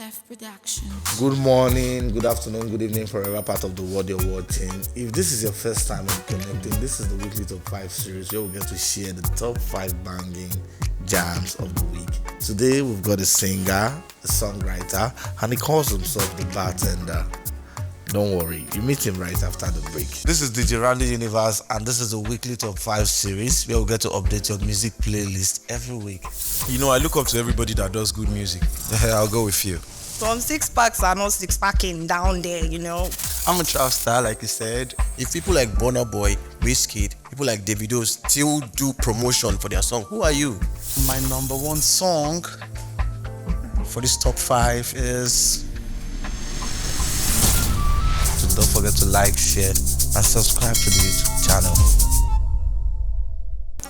F Production. Good morning, good afternoon, good evening, for whatever part of the world you're watching. If this is your first time in connecting, this is the weekly top 5 series where we get to share the top 5 banging jams of the week. Today we've got a singer, a songwriter, and he calls himself the BarTender. Don't worry, you meet him right after the break. This is DJ Randy Universe, and this is the weekly top 5 series where we get to update your music playlist every week. You know, I look up to everybody that does good music. I'll go with you. Some six packs are not six packing down there, you know. I'm a trap star, like you said. If people like Burna Boy, Wizkid, people like Davido still do promotion for their song, who are you? My number one song for this top 5 is... So don't forget to like, share, and subscribe to the YouTube channel.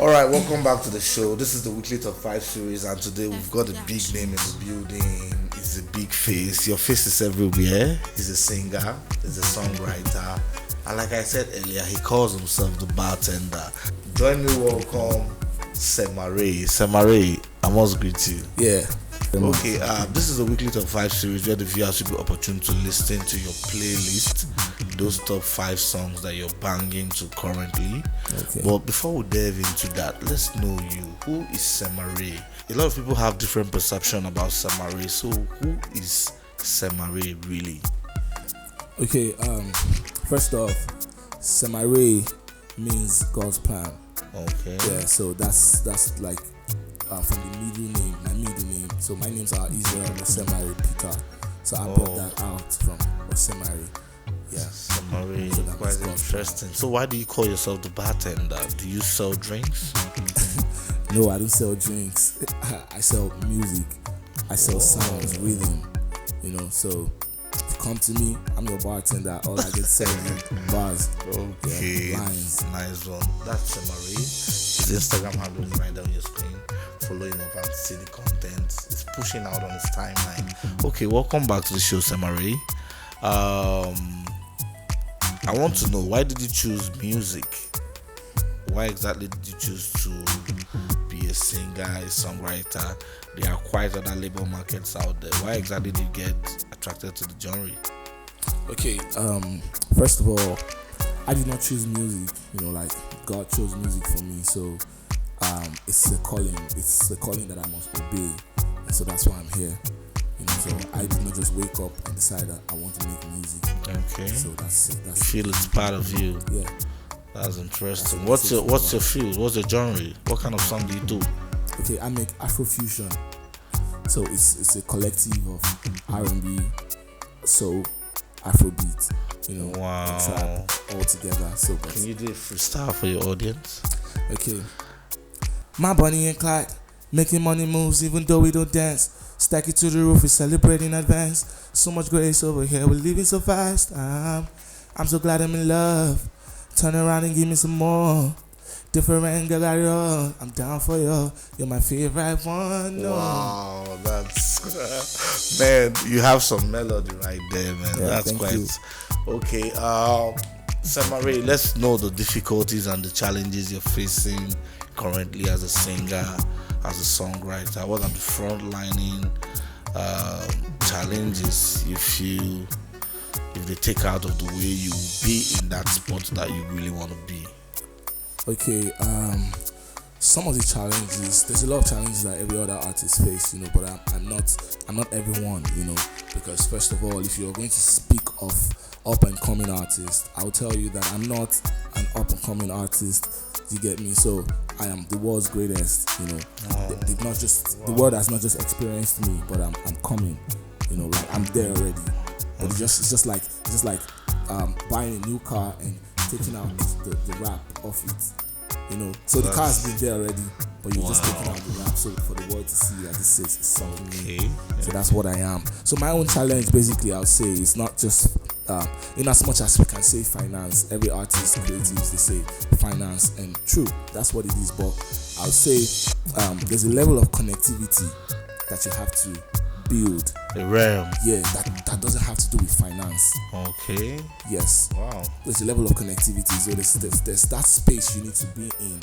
Alright, welcome back to the show. This is the weekly top 5 series, and today we've got a big name in the building. He's a big face. Your face is everywhere. He's a singer, he's a songwriter, and like I said earlier, he calls himself the BarTender. Join me, welcome Sema Rae. Sema Rae, I must greet you. Yeah. Okay, this is a weekly top 5 series where the viewers will be opportune to listen to your playlist, those top 5 songs that you're banging to currently. Okay. But before we delve into that, let's know you. Who is Sema Rae? A lot of people have different perception about Sema Rae. So who is Sema Rae really? Okay, first off, Sema Rae means God's plan. Okay. Yeah, so that's like from the middle name, my middle name. So my names are Israel or Semarae Peter. So I brought that out from Semarae. Yeah. Sema Rae, So quite interesting. So why do you call yourself the BarTender? Do you sell drinks? No, I don't sell drinks. I sell music. I sell sounds, rhythm. You know, so if you come to me, I'm your bartender. All I get selling bars. Okay, Yeah, lines. nice one. That's Sema Rae. His Instagram handle is right down your screen. Follow him up and see the content. It's pushing out on his timeline. Okay, welcome back to the show, Sema Rae. I want to know, why did you choose music? Why exactly did you choose to be a singer, a songwriter? There are quite other label markets out there. Why exactly did you get attracted to the genre? Okay, first of all, I did not choose music, you know, like God chose music for me, so it's a calling that I must obey, and so that's why I'm here, you know. So I did not just wake up and decide that I want to make music. Okay. So that's it. You feel it's part of you. Yeah. That's interesting. That's What's your field? What's your genre? What kind of song do you do? Okay, I make Afrofusion, so it's a collective of R&B, soul, Afrobeat, you know, Wow. trap all together. So but Can you do a freestyle for your audience? okay. My Bonnie and Clyde, making money moves even though we don't dance. Stack it to the roof, we celebrate in advance. So much grace over here, we're living so fast. I'm so glad I'm in love. Turn around and give me some more. Different girl, I'm down for you. You're my favorite one. No. Wow, that's man. You have some melody right there, man. Yeah, That's thank quite you. okay. Sema Rae, let's know the difficulties and the challenges you're facing currently as a singer, as a songwriter. What are the frontlining challenges you feel if they take out of the way you be in that spot that you really want to be? Okay, some of the challenges, there's a lot of challenges that every other artist face, you know, but I'm not everyone, you know, because first of all, if you're going to speak of up and coming artist, I'll tell you that I'm not an up and coming artist. You get me? So I am the world's greatest, you know. The world has not just experienced me, but I'm coming, you know, like I'm there already. But it's just like buying a new car and taking out the wrap off it, you know. So the car's been there already, but you're just taking out the wrap so for the world to see that this is something new. Okay. So that's what I am. So my own challenge, basically, I would say, is not just in as much as we can say finance. Every artist, creatives, they say finance, and true, that's what it is. But I would say there's a level of connectivity that you have to build. A realm. Yeah, that doesn't have to do with finance. Okay. Yes. Wow. There's a level of connectivity. So there's that space you need to be in,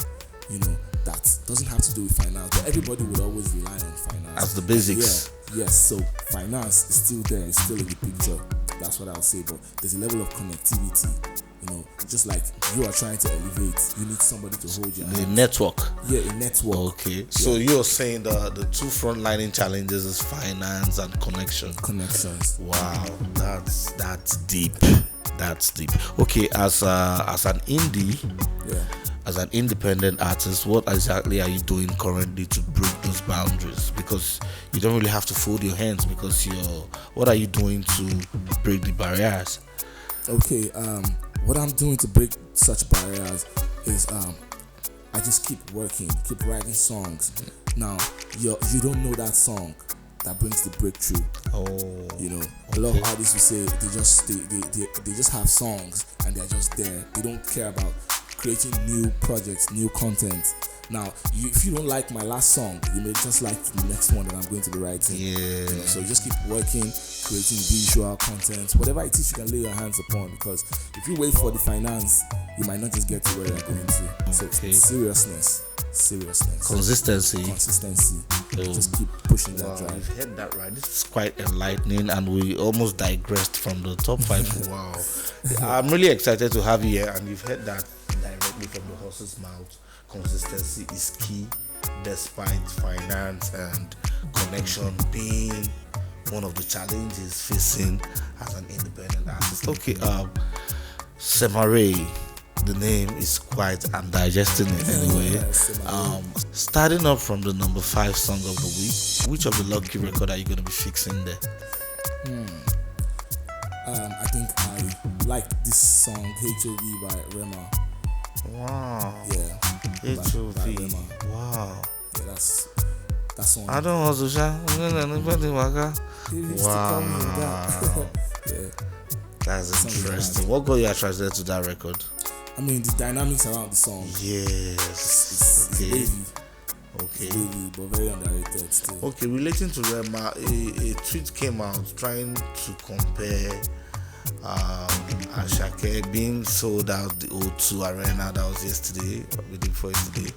you know, that doesn't have to do with finance. But everybody would always rely on finance. That's the basics. yes, so finance is still there, it's still in the picture. That's what I'll say. But there's a level of connectivity. Just like you are trying to elevate, you need somebody to hold your hand. The network. Yeah, a network. Okay. So you're saying the two frontlining challenges is finance and connection. Connections. Wow, that's deep. That's deep. Okay, as an indie, as an independent artist, what exactly are you doing currently to break those boundaries? Because you don't really have to fold your hands, because what are you doing to break the barriers? Okay, what I'm doing to break such barriers is I just keep working, keep writing songs. Now, you don't know that song that brings the breakthrough. A lot of artists will say they just have songs and they're just there. They don't care about creating new projects, new content. Now, if you don't like my last song, you may just like the next one that I'm going to be writing. Yeah. So just keep working, creating visual content, whatever it is you can lay your hands upon. Because if you wait for the finance, you might not just get to where you're going to. So seriousness, consistency. Just keep pushing that drive. You've heard that right. This is quite enlightening, and we almost digressed from the top 5. Wow. I'm really excited to have you here, and you've heard that directly from the horse's mouth. Consistency is key, despite finance and connection being one of the challenges facing as an independent artist. Okay, Sema Rae, the name is quite, I'm digesting it anyway. Starting up from the number 5 song of the week, which of the lucky record are you going to be fixing there? I think I like this song HOV by Rema. Wow. Yeah. HOV. By Rema. Wow. Yeah, that's one. I don't know, Susha. Wow. Yeah. That's interesting. What got you attracted to that record? I mean, the dynamics around the song. Yes. It's Okay. baby. Okay. Baby, but very underrated still. Okay, relating to Rema, a tweet came out trying to compare Ashake being sold out the O2 Arena. That was yesterday, or the day before yesterday.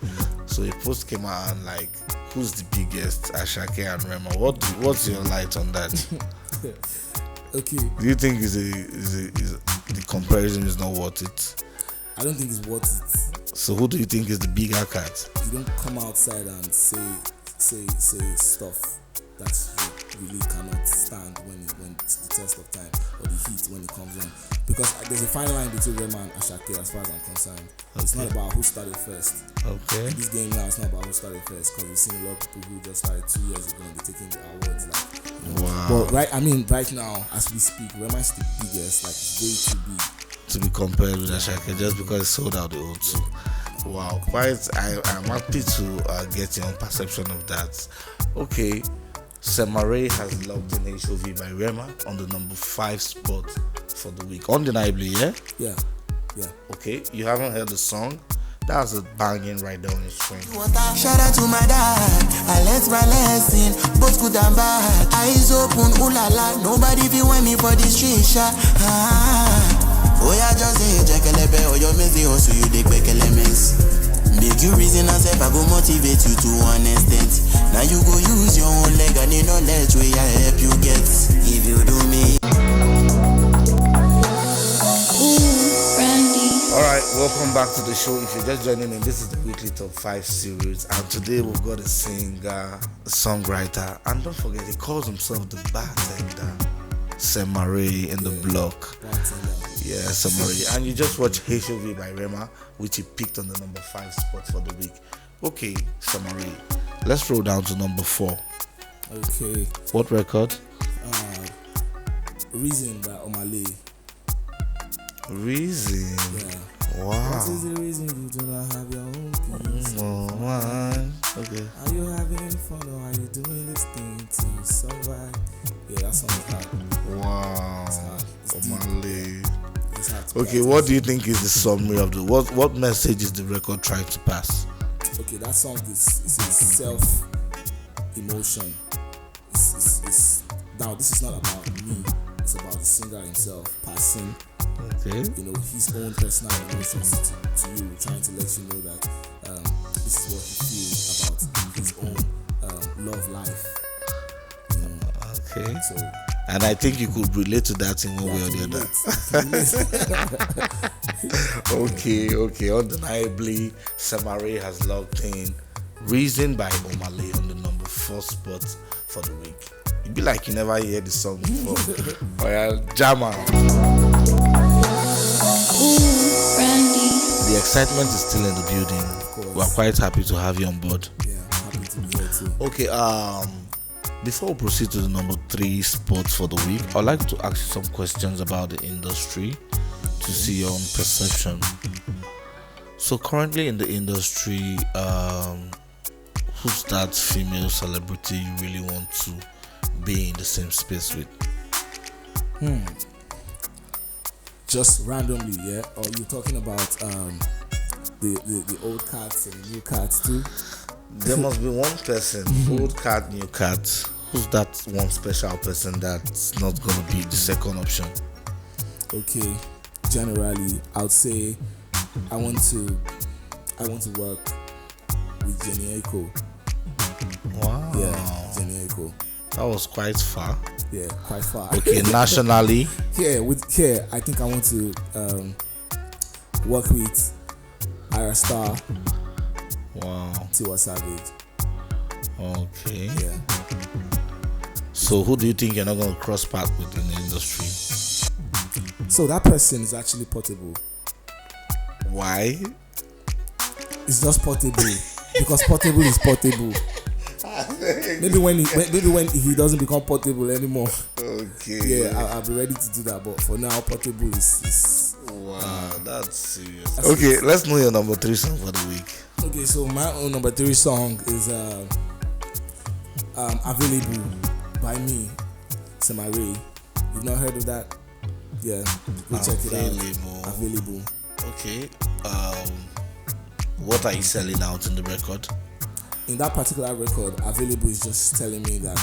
So a post came out and like, who's the biggest, Ashake and Rema? What's your light on that? Okay. Do you think is the comparison is not worth it? I don't think it's worth it. So who do you think is the bigger cat? You don't come outside and say stuff that you really cannot stand when it's the test of time, or the heat when it comes on. Because there's a fine line between Rema and Ashake as far as I'm concerned. It's not about who started first. Okay. In this game now, it's not about who started first, because we've seen a lot of people who just started 2 years ago and they're taking the awards Wow. But right now, as we speak, Rema is the biggest, like it's way too big to be compared with Ashake just because it sold out the O2. Wow, I'm happy to get your own perception of that. Okay, Semarae has logged in HOV by Rema on the number 5 spot for the week. Undeniably, yeah? Yeah. Okay, you haven't heard the song? That's a banging right down the string. Shout out to my dad, I learned my lesson, both good and bad. Eyes open, ooh la la, nobody be want me for the street shot. Oh yeah, just say jekelebe, or your messy hustle, you dig bekelemens. Make you reason as if I go motivate you to one extent. Now you go use your own leg and the knowledge where I help you get. If you do me. Alright, welcome back to the show. If you're just joining in, this is the weekly top 5 series, and today we've got a singer, a songwriter, and don't forget, he calls himself the BarTender, Sema Rae in the block. Yeah, Sema Rae. And you just watched HOV by Rema, which he picked on the number 5 spot for the week. Okay, Sema Rae, let's roll down to number 4. Okay. What record? Reason by Omale. Reason. Yeah. Wow. What is the reason you do not have your own peace? Oh man. Okay. Are you having fun, or are you doing this thing to survive? Yeah, that song is hard. Wow. It's Omale. It's hard to Okay, what do you think is the summary of the what message is the record trying to pass? Okay, that song is a self emotion. It's now this is not about me. It's about the singer himself passing, Okay. His own personal emotions to you, trying to let you know that this is what he feels about his own love life. Okay. So And I think you could relate to that in one way or the other. Okay. Undeniably, Sema Rae has logged in Reason by Omale on the number 4 spot for the week. It'd be like you never hear the song before. Oh yeah, Jama. The excitement is still in the building. We are quite happy to have you on board. yeah, I'm happy to be here too. Okay, before we proceed to the number 3 spot for the week, I'd like to ask you some questions about the industry to see your own perception. So currently in the industry, who's that female celebrity you really want to be in the same space with? Just randomly, yeah? Or you're talking about the old cats and the new cats too? There must be one person, old cat, new cat. Who's that one special person that's not going to be the second option? Okay, generally, I would say I want to work with Jenny Aiko. Wow. Yeah, Jenny Aiko. That was quite far. Yeah, quite far. Okay, nationally. I think I want to work with Ira Star, Wow. Tiwa Savage. Okay. Yeah. So who do you think you're not going to cross path with in the industry? So that person is actually portable. Why? It's just portable because portable is portable. Maybe when he doesn't become portable anymore. Okay. Yeah, I'll be ready to do that. But for now, portable is Wow, that's serious. Okay, let's know your number 3 song for the week. okay. So my own number 3 song is Available by me, Sema Rae. You've not heard of that? Yeah, go check it out. Available. Okay. What are you selling out in the record? In that particular record, Available is just telling me that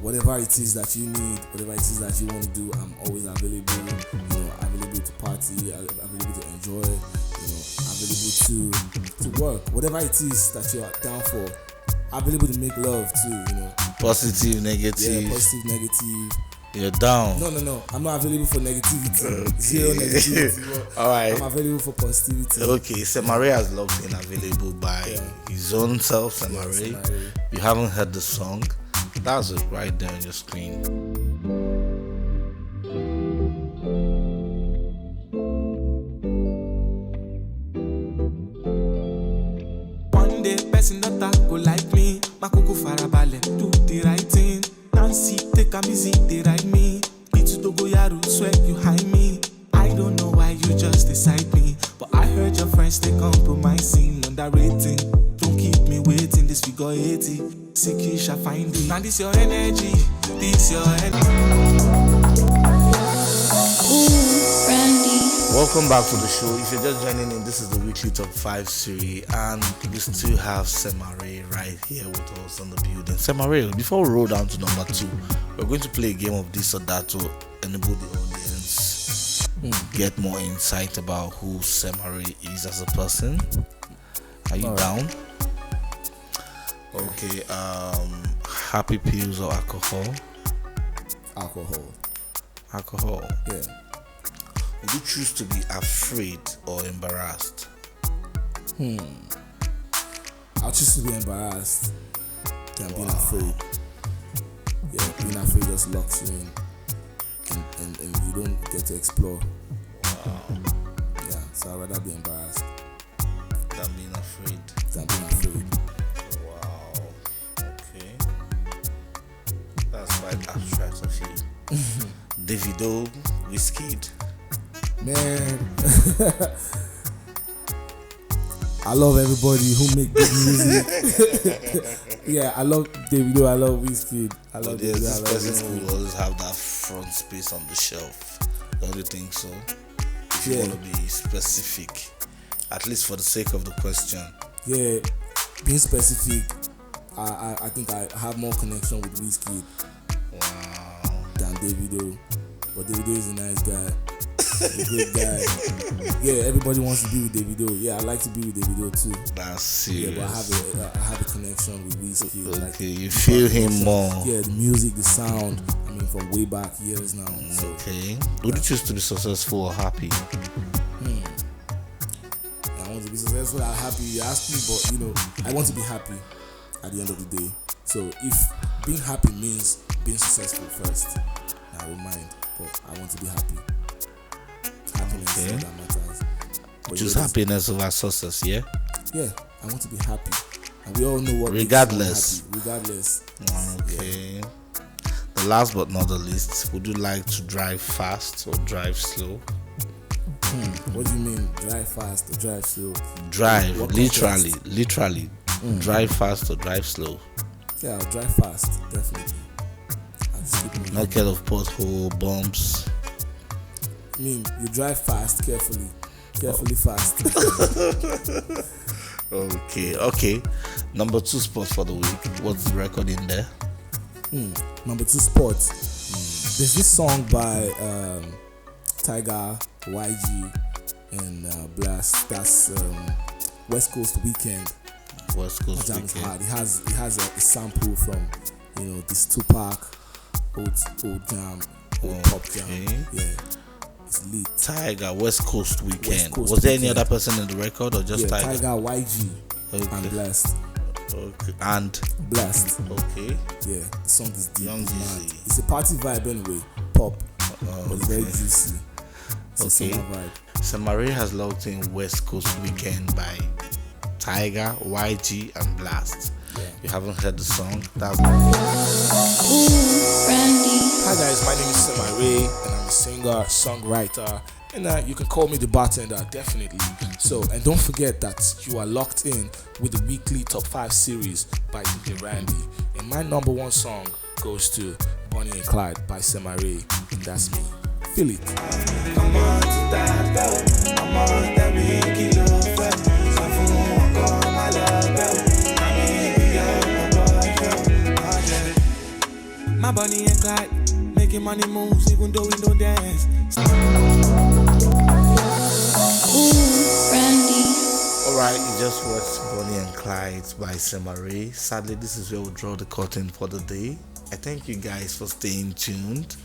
whatever it is that you need, whatever it is that you want to do, I'm always available. Available to party, available to enjoy, available to work. Whatever it is that you are down for, available to make love too. Positive, negative. Yeah, positive, negative. You're down. No. I'm not available for negativity. Okay. Zero negativity. Alright. I'm available for positivity. Okay, Semarae has logged in Available by his own self, Semarae. You haven't heard the song. That's it right there on your screen. One day, person not that go like me. Makuku farabale, do the right thing. Nancy, take a easy, they ride me. It's to go yaru, swear you hide me. I don't know why you just decide me. But I heard your friends, they compromising, underrating. Don't keep me waiting, this figure 80. Seek shall find you. Now this your energy, this your energy. Welcome back to the show. If you're just joining in, this is the weekly top 5 series, and we still have Semarae right here with us on the building. Semarae, before we roll down to number 2, we're going to play a game of this or that to enable the audience get more insight about who Semarae is as a person. Are you down? Okay. Happy pills or alcohol? Alcohol. Yeah. Would you choose to be afraid or embarrassed? I'll choose to be embarrassed than being afraid. Yeah, being afraid just locks you in, and you don't get to explore. Wow. Yeah, so I'd rather be embarrassed Than being afraid. than being afraid. Wow. Okay. That's quite abstract of you. Davido, Wizkid. Man, I love everybody who make good music. Yeah, I love Davido, I love Wizkid. But there's this person who will always have that front space on the shelf. Don't you think so? If you want to be specific, at least for the sake of the question. Yeah, being specific, I think I have more connection with Wizkid Wow. than Davido. But Davido is a nice guy. He's a great guy. Yeah, everybody wants to be with Davido. Yeah, I like to be with Davido too. That's serious. Yeah, but I have a connection with Whiskey. Okay, Like, you feel him more. Yeah, the music, the sound. I mean, from way back years now. So, Okay. Would you choose to be successful or happy? I want to be successful or happy. You ask me, but I want to be happy at the end of the day. So if being happy means being successful first, I don't mind. But I want to be happy. Happiness is all that matters. But Choose happiness over success, yeah? Yeah, I want to be happy. And we all know what Regardless. makes someone happy. Regardless. Okay. The last but not the least, would you like to drive fast or drive slow? What do you mean, drive fast or drive slow? Drive, What literally, context? drive fast or drive slow. Yeah, I'll drive fast, definitely. I'll just keep moving. Not care of pothole, bumps. I mean, you drive fast, carefully fast. Okay. Number 2 spot for the week. What's the record in there? Number 2 spot. There's this song by Tiger, YG, and Blast. That's West Coast Weekend. West Coast Jam is Weekend. hard. It has a sample from this Tupac old jam, old pop jam. Yeah, it's lit. Tiger, West Coast Weekend. Coast Was there any Weekend. other person in the record or just Tiger? Tiger, YG, and Blast. Okay. And Blast. okay. Yeah, the song is deep. Young It's mad. Jeezy. It's a party vibe anyway. Pop, but it's very juicy. It's a Okay. summer vibe. Semarae has logged in West Coast Weekend by Tiger, YG, and Blast. Yeah. You haven't heard the song? That's Hi guys, my name is Sema Rae and I'm a singer, songwriter, and you can call me the bartender, definitely. So, and don't forget that you are locked in with the weekly top 5 series by DJ Randy. And my number 1 song goes to Bonnie and Clyde by Sema Rae, and that's me. Feel it. I'm on to that belt. I'm on that big kilo fat. So for one call my love belt. I mean, we are my Bonnie and Clyde, making money moves even though we don't dance. alright. You just watched Bonnie and Clyde by Sema Rae. Sadly, this is where we draw the curtain for the day. I thank you guys for staying tuned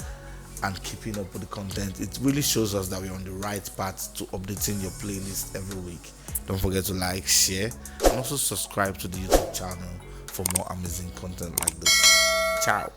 and keeping up with the content. It really shows us that we're on the right path to updating your playlist every week. Don't forget to like, share, and also subscribe to the YouTube channel for more amazing content like this. Ciao.